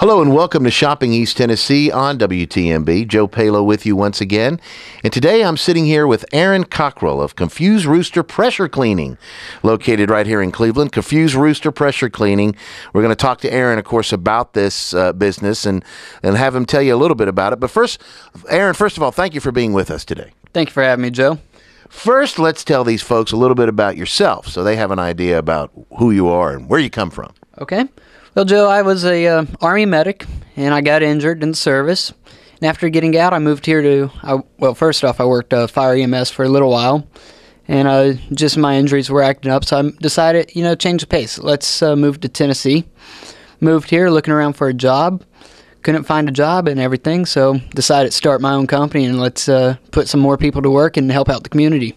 Hello and welcome to Shopping East Tennessee on WTMB. Joe Palo with you once again. And today I'm sitting here with Aaron Cockrell of Confused Rooster Pressure Cleaning, located right here in Cleveland. Confused Rooster Pressure Cleaning. We're going to talk to Aaron, of course, about this business and have him tell you a little bit about it. But first, Aaron, first of all, thank you for being with us today. Thank you for having me, Joe. First, let's tell these folks a little bit about yourself so they have an idea about who you are and where you come from. Okay. Well, Joe, I was a Army medic, and I got injured in the service. And after getting out, I moved here to, first off, I worked fire EMS for a little while, and just my injuries were acting up, so I decided, change the pace. Let's move to Tennessee. Moved here looking around for a job. Couldn't find a job and everything, so decided to start my own company, and let's put some more people to work and help out the community.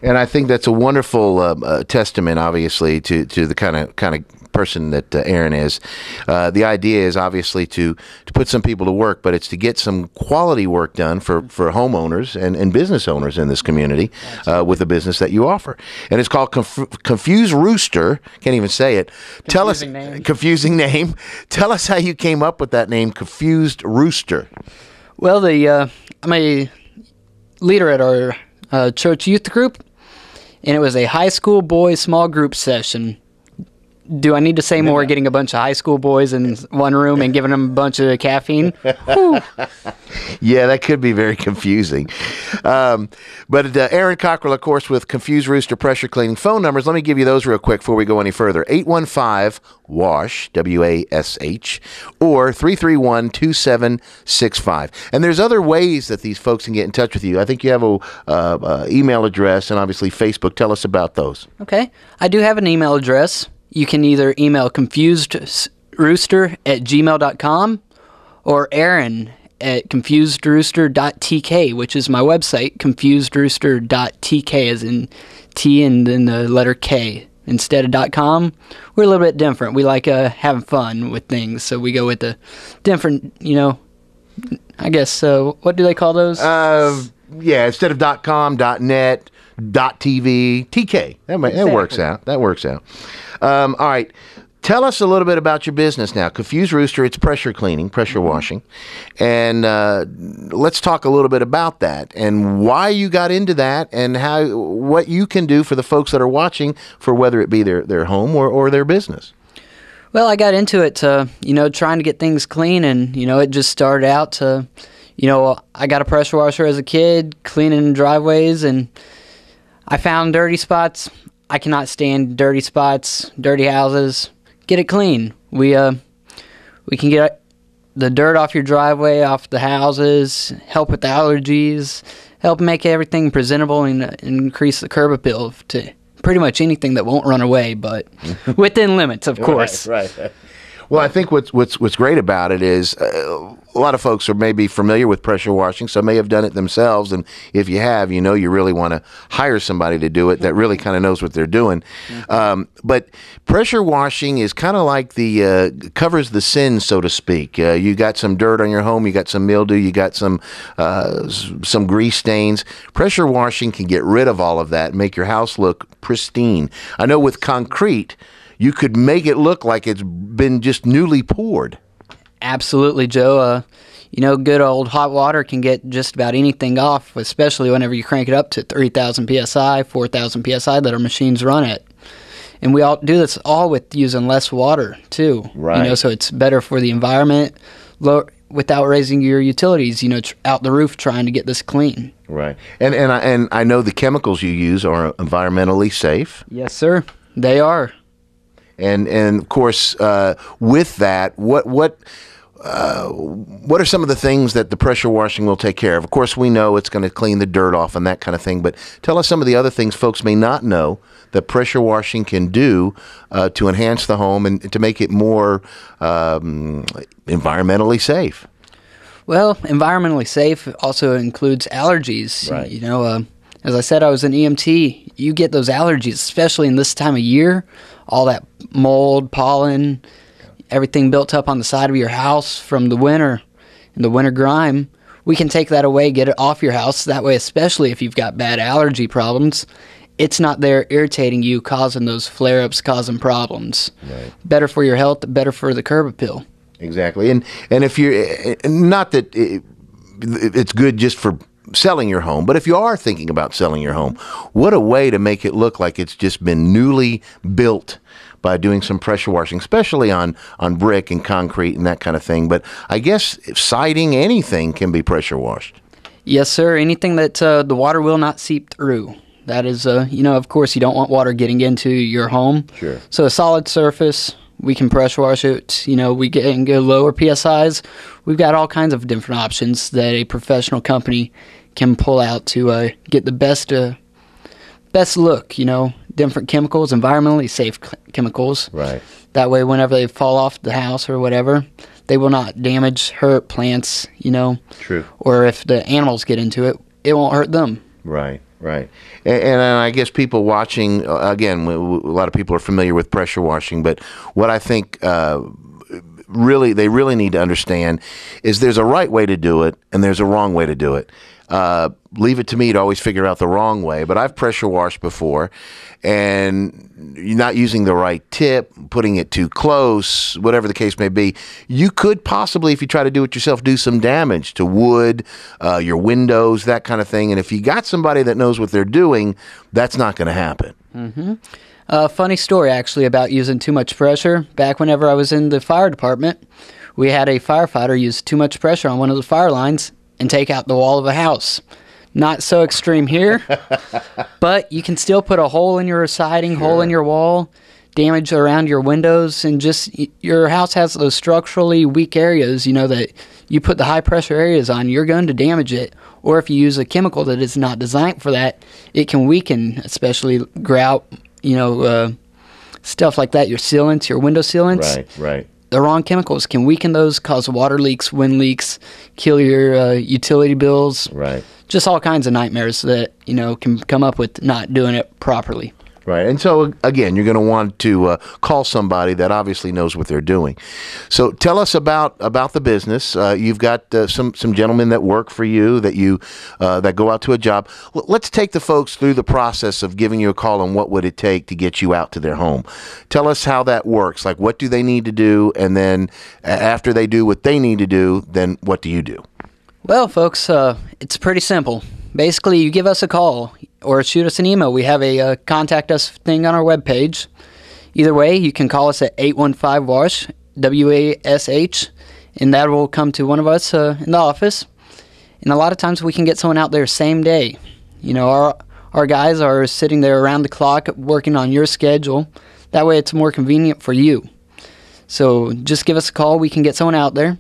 And I think that's a wonderful testament, obviously, to the kind of person that Aaron is. The idea is obviously to put some people to work, but it's to get some quality work done for homeowners and business owners in this community with the business that you offer. And it's called Confused Rooster. Can't even say it. Confusing name. Tell us how you came up with that name, Confused Rooster. Well, I'm a leader at our church youth group, and it was a high school boys small group session. Do I need to say more? Getting a bunch of high school boys in one room and giving them a bunch of caffeine? Yeah, that could be very confusing. But Aaron Cockrell, of course, with Confused Rooster Pressure Cleaning. Phone numbers, let me give you those real quick before we go any further. 815-WASH, W-A-S-H, or 331-2765. And there's other ways that these folks can get in touch with you. I think you have a email address and obviously Facebook. Tell us about those. Okay. I do have an email address. You can either email confusedrooster@gmail.com or Aaron at confusedrooster.tk, which is my website, confusedrooster.tk, as in T and then the letter K instead of .com. We're a little bit different. We like having fun with things, so we go with the different, I guess, what do they call those? Yeah, instead of .com, .net, .tv, TK. That works out. That works out. All right. Tell us a little bit about your business now. Confused Rooster, it's pressure cleaning, pressure washing. And let's talk a little bit about that and why you got into that and what you can do for the folks that are watching for whether it be their home or their business. Well, I got into it to, trying to get things clean, and, it just started out to, I got a pressure washer as a kid, cleaning driveways, and I found dirty spots. I cannot stand dirty spots, dirty houses. Get it clean. We can get the dirt off your driveway, off the houses, help with the allergies, help make everything presentable, and increase the curb appeal to pretty much anything that won't run away, but within limits, of course. Right. Well, I think what's great about it is a lot of folks are maybe familiar with pressure washing, so may have done it themselves. And if you have, you really want to hire somebody to do it that really kind of knows what they're doing. But pressure washing is kind of like covers the sin, so to speak. You got some dirt on your home, you got some mildew, you got some grease stains. Pressure washing can get rid of all of that and make your house look pristine. I know with concrete, you could make it look like it's been just newly poured. Absolutely, Joe. Good old hot water can get just about anything off, especially whenever you crank it up to 3,000 PSI, 4,000 PSI that our machines run at. And we all do this all with using less water, too. Right. So it's better for the environment without raising your utilities, out the roof trying to get this clean. Right. And I know the chemicals you use are environmentally safe. Yes, sir. They are. And of course, with that, what are some of the things that the pressure washing will take care of? Of course, we know it's going to clean the dirt off and that kind of thing, but tell us some of the other things folks may not know that pressure washing can do to enhance the home and to make it more environmentally safe. Well, environmentally safe also includes allergies. Right. As I said, I was an EMT. You get those allergies, especially in this time of year, all that mold, pollen, everything built up on the side of your house from the winter and the winter grime. We can take that away, get it off your house. That way, especially if you've got bad allergy problems, it's not there irritating you, causing those flare-ups, causing problems. Right. Better for your health, better for the curb appeal. exactly. And if you're not that it's good just for selling your home, but if you are thinking about selling your home, what a way to make it look like it's just been newly built by doing some pressure washing, especially on brick and concrete and that kind of thing. But I guess siding, anything can be pressure washed. Yes, sir. Anything that the water will not seep through. That is, of course, you don't want water getting into your home. Sure. So a solid surface, we can pressure wash it. We can go lower PSIs. We've got all kinds of different options that a professional company can pull out to get the best look. Different chemicals, environmentally safe chemicals. Right. That way, whenever they fall off the house or whatever, they will not damage, hurt plants. True. Or if the animals get into it, it won't hurt them. Right. Right. And I guess people watching, again, a lot of people are familiar with pressure washing, but what I think they really need to understand is there's a right way to do it and there's a wrong way to do it. Leave it to me to always figure out the wrong way, but I've pressure washed before, and you're not using the right tip, putting it too close, whatever the case may be. You could possibly, if you try to do it yourself, do some damage to wood, your windows, that kind of thing. And if you got somebody that knows what they're doing, that's not going to happen. Mm-hmm. Funny story, actually, about using too much pressure. Back whenever I was in the fire department, we had a firefighter use too much pressure on one of the fire lines and take out the wall of a house. Not so extreme here, but you can still put a hole in your siding, Sure. hole in your wall, damage around your windows, and just your house has those structurally weak areas, that you put the high pressure areas on, you're going to damage it. Or if you use a chemical that is not designed for that, it can weaken, especially grout, stuff like that, your sealants, your window sealants. Right. The wrong chemicals can weaken those, cause water leaks, wind leaks, kill your utility bills. Right. Just all kinds of nightmares that, can come up with not doing it properly. Right. And so, again, you're going to want to call somebody that obviously knows what they're doing. So tell us about the business. You've got some gentlemen that work for you that go out to a job. Let's take the folks through the process of giving you a call and what would it take to get you out to their home. Tell us how that works. Like, what do they need to do? And then after they do what they need to do, then what do you do? Well, folks, it's pretty simple. Basically, you give us a call or shoot us an email. We have a contact us thing on our webpage. Either way, you can call us at 815-WASH, WASH, and that will come to one of us in the office. And a lot of times we can get someone out there same day. Our guys are sitting there around the clock working on your schedule. That way it's more convenient for you. So just give us a call. We can get someone out there.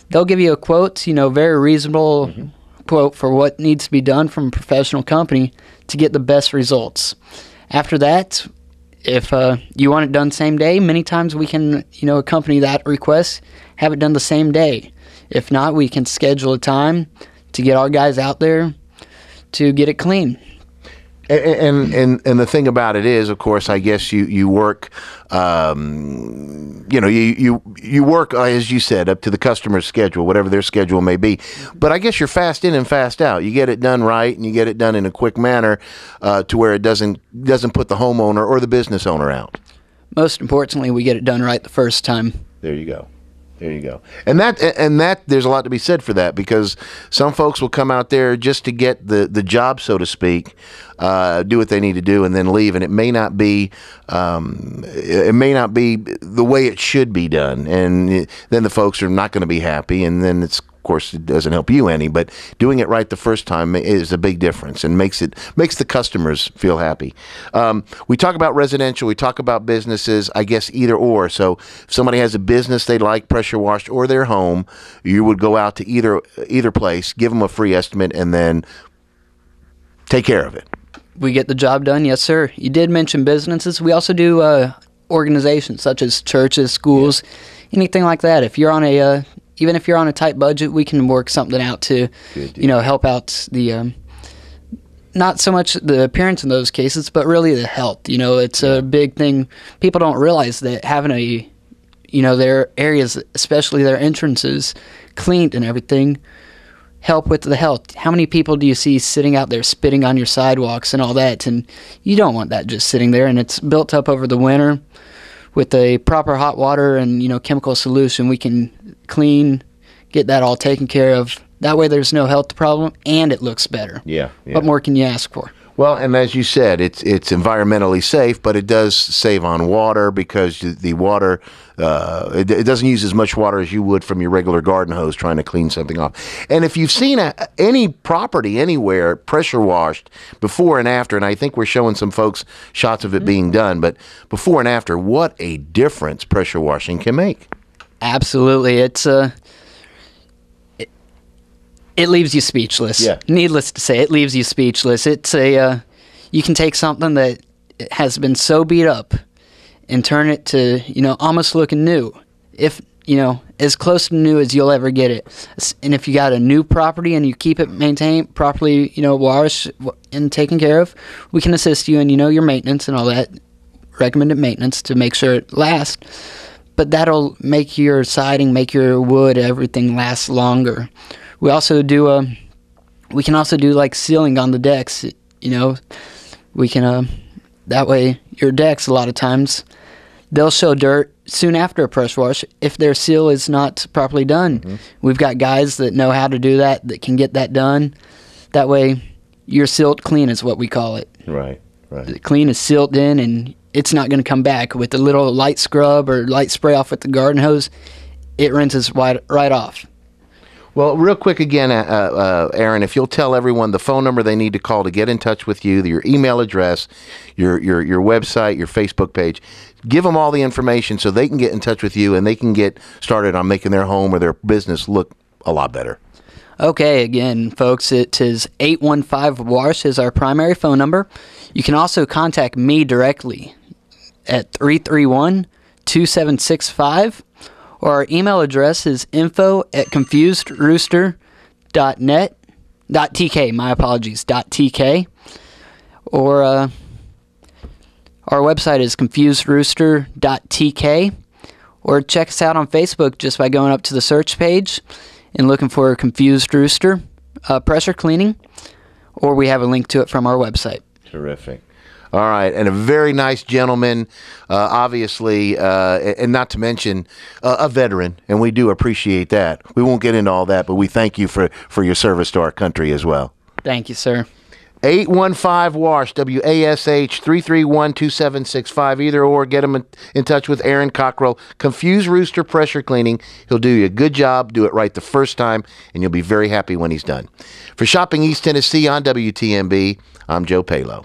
They'll give you a quote, very reasonable quote for what needs to be done from a professional company to get the best results. After that, if you want it done same day, many times we can, accompany that request, have it done the same day. If not, we can schedule a time to get our guys out there to get it clean. And the thing about it is, of course, I guess you work, you work, as you said, up to the customer's schedule, whatever their schedule may be. But I guess you're fast in and fast out. You get it done right, and you get it done in a quick manner to where it doesn't put the homeowner or the business owner out. Most importantly, we get it done right the first time. There you go. And that there's a lot to be said for that, because some folks will come out there just to get the job, so to speak, do what they need to do and then leave, and it may not be the way it should be done, and then the folks are not going to be happy, and then of course it doesn't help you any. But doing it right the first time is a big difference and makes the customers feel happy. We talk about residential, we talk about businesses, I guess either or. So if somebody has a business they like pressure washed, or their home, you would go out to either place, give them a free estimate, and then take care of it. We get the job done, yes, sir. You did mention businesses. We also do organizations such as churches, schools, anything like that. If you're on even if you're on a tight budget, we can work something out to, help out the, not so much the appearance in those cases, but really the health. It's a big thing. People don't realize that having their areas, especially their entrances, cleaned and everything, help with the health. How many people do you see sitting out there spitting on your sidewalks and all that? And you don't want that just sitting there, and it's built up over the winter. with a proper hot water and, chemical solution, we can clean, get that all taken care of. That way there's no health problem and it looks better. Yeah. What more can you ask for? Well, and as you said, it's environmentally safe, but it does save on water because the water, it doesn't use as much water as you would from your regular garden hose trying to clean something off. And if you've seen any property anywhere pressure washed before and after, and I think we're showing some folks shots of it being done, but before and after, what a difference pressure washing can make. Absolutely. It leaves you speechless. Yeah. Needless to say, it leaves you speechless. It's you can take something that has been so beat up and turn it to, almost looking new. If, as close to new as you'll ever get it. And if you got a new property and you keep it maintained properly, washed and taken care of, we can assist you in, your maintenance and all that, recommended maintenance to make sure it lasts. But that'll make your siding, make your wood, everything last longer. We also do we can also do like sealing on the decks. We can that way your decks a lot of times they'll show dirt soon after a pressure wash if their seal is not properly done. Mm-hmm. We've got guys that know how to do that can get that done. That way you're sealed clean is what we call it. Right. The clean is sealed in and it's not going to come back with a little light scrub or light spray off with the garden hose. It rinses right off. Well, real quick again, Aaron, if you'll tell everyone the phone number they need to call to get in touch with you, your email address, your website, your Facebook page, give them all the information so they can get in touch with you and they can get started on making their home or their business look a lot better. Okay, again, folks, it is 815-WASH is our primary phone number. You can also contact me directly at 331-2765. Or our email address is info@confusedrooster.net.tk. My apologies, .tk. Or our website is confusedrooster.tk. Or check us out on Facebook just by going up to the search page and looking for Confused Rooster pressure cleaning. Or we have a link to it from our website. Terrific. All right, and a very nice gentleman, obviously, and not to mention a veteran, and we do appreciate that. We won't get into all that, but we thank you for your service to our country as well. Thank you, sir. 815-WASH, WASH, 331-2765, either or. Get him in touch with Aaron Cockrell. Confused Rooster Pressure Cleaning. He'll do you a good job, do it right the first time, and you'll be very happy when he's done. For Shopping East Tennessee on WTMB, I'm Joe Palo.